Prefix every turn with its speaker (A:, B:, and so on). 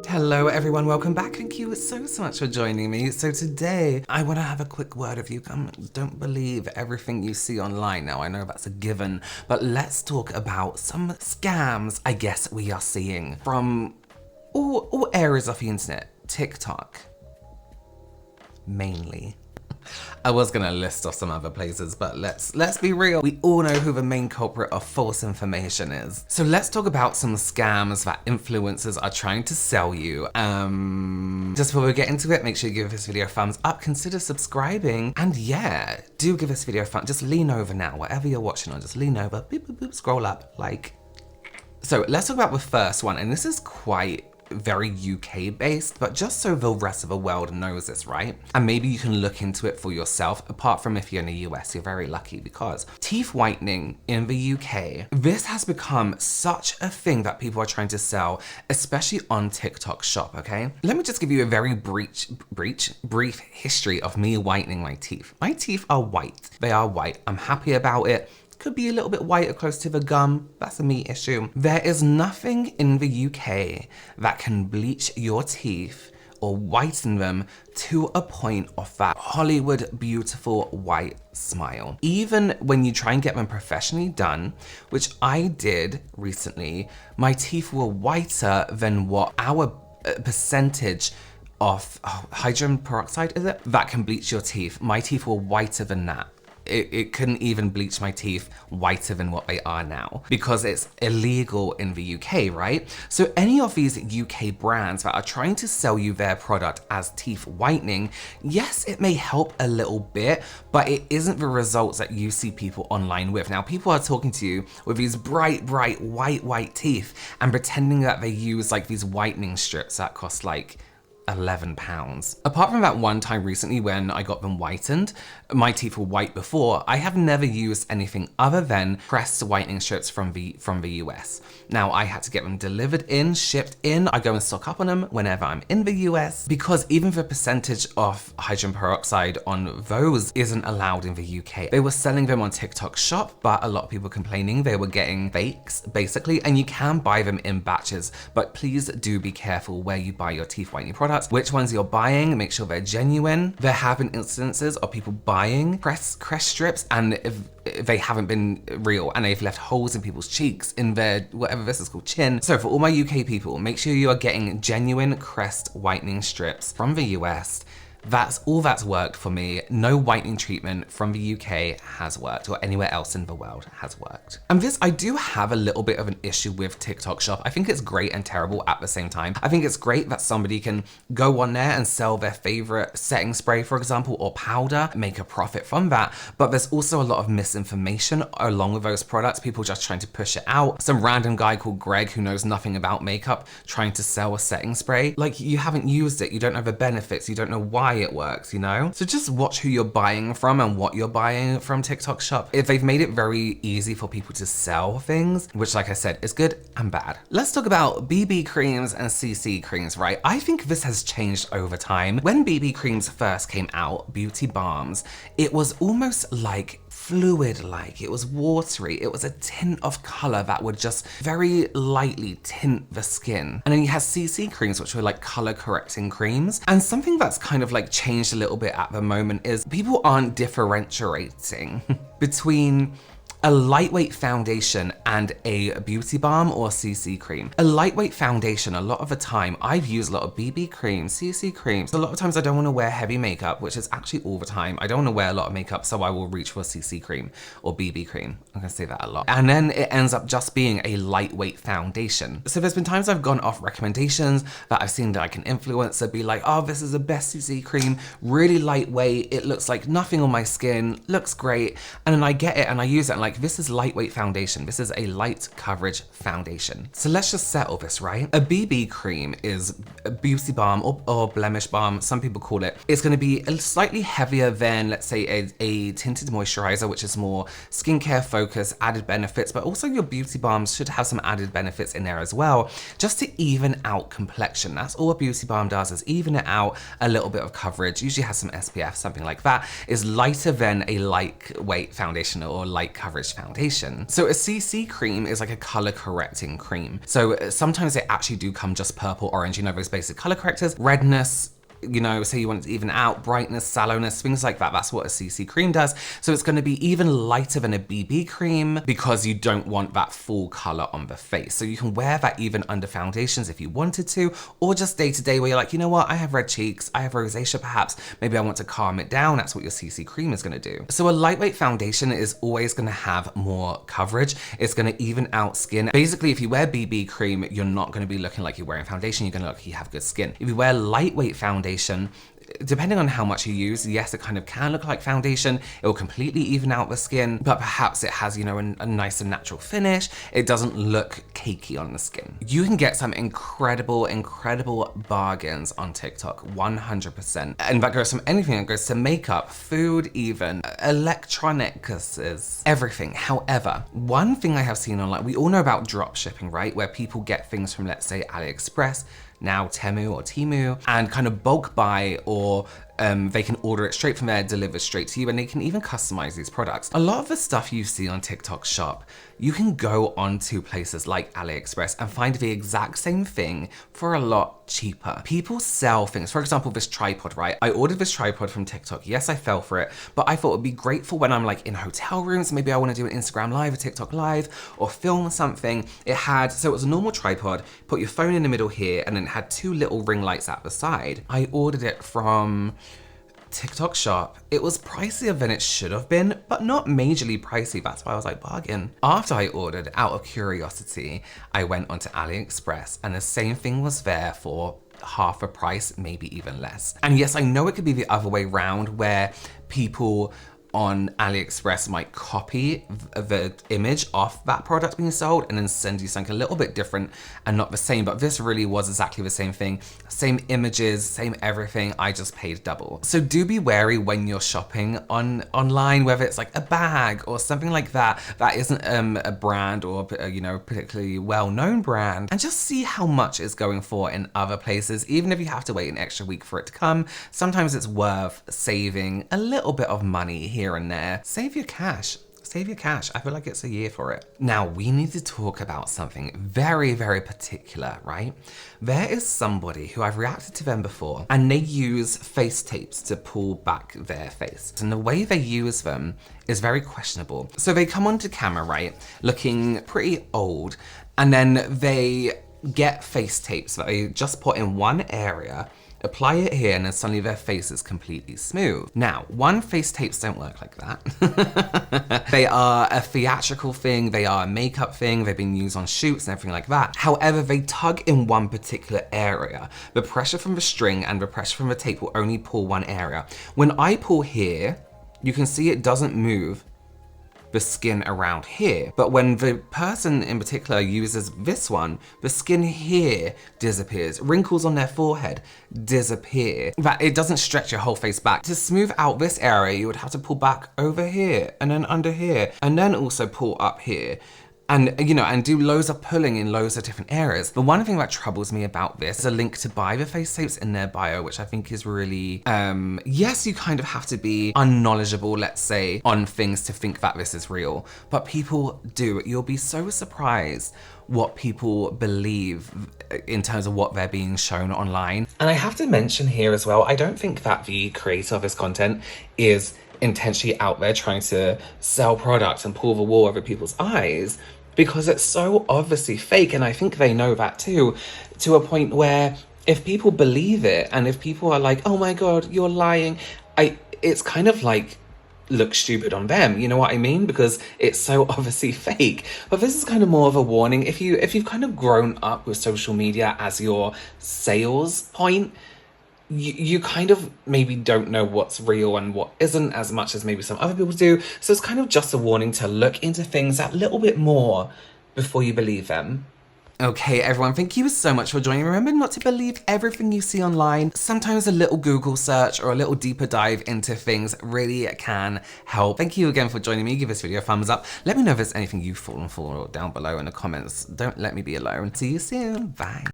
A: Hello everyone, welcome back. Thank you so much for joining me. So today, I want to have a quick word of you. Don't believe everything you see online. Now, I know that's a given, but let's talk about some scams I guess we are seeing from all areas of the internet. TikTok, mainly. I was gonna list off some other places, but let's be real. We all know who the main culprit of false information is. So let's talk about some scams that influencers are trying to sell you. Just before we get into it, make sure you give this video a thumbs up, consider subscribing, and yeah, do give this video a thumbs. Just lean over now, whatever you're watching on, just lean over, boop, boop, boop, scroll up, like. So let's talk about the first one, and this is quite very UK based, but just so the rest of the world knows this, right? And maybe you can look into it for yourself, apart from if you're in the US, you're very lucky, because teeth whitening in the UK, this has become such a thing that people are trying to sell, especially on TikTok Shop, okay? Let me just give you a very brief history of me whitening my teeth. My teeth are white. They are white. I'm happy about it. Could be a little bit whiter close to the gum, that's a me issue. There is nothing in the UK that can bleach your teeth or whiten them to a point of that Hollywood beautiful white smile. Even when you try and get them professionally done, which I did recently, my teeth were whiter than what our percentage of hydrogen peroxide, is it? That can bleach your teeth. My teeth were whiter than that. It couldn't even bleach my teeth whiter than what they are now because it's illegal in the UK, right? So any of these UK brands that are trying to sell you their product as teeth whitening, yes, it may help a little bit, but it isn't the results that you see people online with. Now, people are talking to you with these bright, white teeth and pretending that they use like these whitening strips that cost like £11. Apart from that one time recently when I got them whitened, my teeth were white before, I have never used anything other than pressed whitening strips from the US. Now I had to get them delivered in, shipped in. I go and stock up on them whenever I'm in the US because even the percentage of hydrogen peroxide on those isn't allowed in the UK. They were selling them on TikTok Shop, but a lot of people complaining they were getting fakes basically, and you can buy them in batches, but please do be careful where you buy your teeth whitening products. Which ones you're buying, make sure they're genuine. There have been instances of people buying crest strips and if they haven't been real and they've left holes in people's cheeks, in their, whatever this is called, chin. So for all my UK people, make sure you are getting genuine crest whitening strips from the US. That's all that's worked for me. No whitening treatment from the UK has worked, or anywhere else in the world has worked. And this, I do have a little bit of an issue with TikTok Shop. I think it's great and terrible at the same time. I think it's great that somebody can go on there and sell their favorite setting spray, for example, or powder, make a profit from that. But there's also a lot of misinformation along with those products, people just trying to push it out. Some random guy called Greg who knows nothing about makeup trying to sell a setting spray. Like, you haven't used it, you don't know the benefits, you don't know why it works, you know? So just watch who you're buying from and what you're buying from TikTok Shop. If they've made it very easy for people to sell things, which like I said, is good and bad. Let's talk about BB creams and CC creams, right? I think this has changed over time. When BB creams first came out, beauty balms, it was almost like fluid-like, it was watery, it was a tint of color that would just very lightly tint the skin. And then you had CC creams, which were like color correcting creams. And something that's kind of like changed a little bit at the moment is people aren't differentiating between a lightweight foundation and a beauty balm or CC cream. A lightweight foundation, a lot of the time, I've used a lot of BB creams, CC creams. A lot of times I don't want to wear heavy makeup, which is actually all the time. I don't want to wear a lot of makeup, so I will reach for a CC cream or BB cream. I'm gonna say that a lot. And then it ends up just being a lightweight foundation. So there's been times I've gone off recommendations that I've seen like an influencer be like, oh, this is the best CC cream, really lightweight, it looks like nothing on my skin, looks great. And then I get it and I use it and like, this is lightweight foundation. This is a light coverage foundation. So let's just settle this, right? A BB cream is a beauty balm or blemish balm, some people call it. It's gonna be slightly heavier than, let's say, a tinted moisturizer, which is more skincare focused, added benefits, but also your beauty balms should have some added benefits in there as well, just to even out complexion. That's all a beauty balm does, is even it out, a little bit of coverage, usually has some SPF, something like that, is lighter than a lightweight foundation or light coverage average foundation. So a CC cream is like a color correcting cream. So sometimes they actually do come just purple, orange, you know, those basic color correctors, redness, you know, say you want it to even out, brightness, sallowness, things like that. That's what a CC cream does. So it's going to be even lighter than a BB cream because you don't want that full color on the face. So you can wear that even under foundations if you wanted to, or just day to day where you're like, you know what, I have red cheeks, I have rosacea perhaps, maybe I want to calm it down. That's what your CC cream is going to do. So a lightweight foundation is always going to have more coverage. It's going to even out skin. Basically, if you wear BB cream, you're not going to be looking like you're wearing foundation. You're going to look like you have good skin. If you wear lightweight foundation, depending on how much you use, yes, it kind of can look like foundation. It will completely even out the skin, but perhaps it has, you know, a nice and natural finish. It doesn't look cakey on the skin. You can get some incredible, incredible bargains on TikTok, 100%. And that goes from anything. It goes to makeup, food even, electronics, everything. However, one thing I have seen online, we all know about drop shipping, right? Where people get things from, let's say, AliExpress, now Temu or Temu, and kind of bulk buy, or they can order it straight from there, delivered straight to you, and they can even customize these products. A lot of the stuff you see on TikTok Shop, you can go onto places like AliExpress and find the exact same thing for a lot cheaper. People sell things. For example, this tripod, right? I ordered this tripod from TikTok. Yes, I fell for it, but I thought it'd be great for when I'm like in hotel rooms. Maybe I want to do an Instagram live, a TikTok live, or film something. It was a normal tripod, put your phone in the middle here, and then it had two little ring lights at the side. I ordered it from TikTok Shop. It was pricier than it should have been, but not majorly pricey. That's why I was like, bargain. After I ordered, out of curiosity, I went onto AliExpress and the same thing was there for half a price, maybe even less. And yes, I know it could be the other way around where people on AliExpress might copy the image off that product being sold and then send you something a little bit different and not the same, but this really was exactly the same thing. Same images, same everything, I just paid double. So do be wary when you're shopping online, whether it's like a bag or something like that, that isn't a brand or, you know, particularly well-known brand, and just see how much it's going for in other places. Even if you have to wait an extra week for it to come, sometimes it's worth saving a little bit of money here and there. Save your cash. Save your cash. I feel like it's a year for it. Now, we need to talk about something very, very particular, right? There is somebody who I've reacted to them before, and they use face tapes to pull back their face. And the way they use them is very questionable. So they come onto camera, right, looking pretty old, and then they get face tapes that they just put in one area, apply it here, and then suddenly their face is completely smooth. Now, face tapes don't work like that. They are a theatrical thing, they are a makeup thing, they've been used on shoots and everything like that. However, they tug in one particular area. The pressure from the string and the pressure from the tape will only pull one area. When I pull here, you can see it doesn't move the skin around here. But when the person in particular uses this one, the skin here disappears. Wrinkles on their forehead disappear. That it doesn't stretch your whole face back. To smooth out this area, you would have to pull back over here and then under here and then also pull up here. And, you know, and do loads of pulling in loads of different areas. The one thing that troubles me about this is a link to buy the face tapes in their bio, which I think is really, yes, you kind of have to be unknowledgeable, let's say, on things to think that this is real, but people do. You'll be so surprised what people believe in terms of what they're being shown online. And I have to mention here as well, I don't think that the creator of this content is intentionally out there trying to sell products and pull the wool over people's eyes, because it's so obviously fake, and I think they know that too, to a point where if people believe it and if people are like, oh my god, you're lying, it's kind of like look stupid on them, you know what I mean? Because it's so obviously fake. But this is kind of more of a warning. If you've kind of grown up with social media as your sales point, you kind of maybe don't know what's real and what isn't as much as maybe some other people do. So it's kind of just a warning to look into things that little bit more before you believe them. Okay, everyone, thank you so much for joining. Remember not to believe everything you see online. Sometimes a little Google search or a little deeper dive into things really can help. Thank you again for joining me. Give this video a thumbs up. Let me know if there's anything you've fallen for down below in the comments. Don't let me be alone. See you soon. Bye.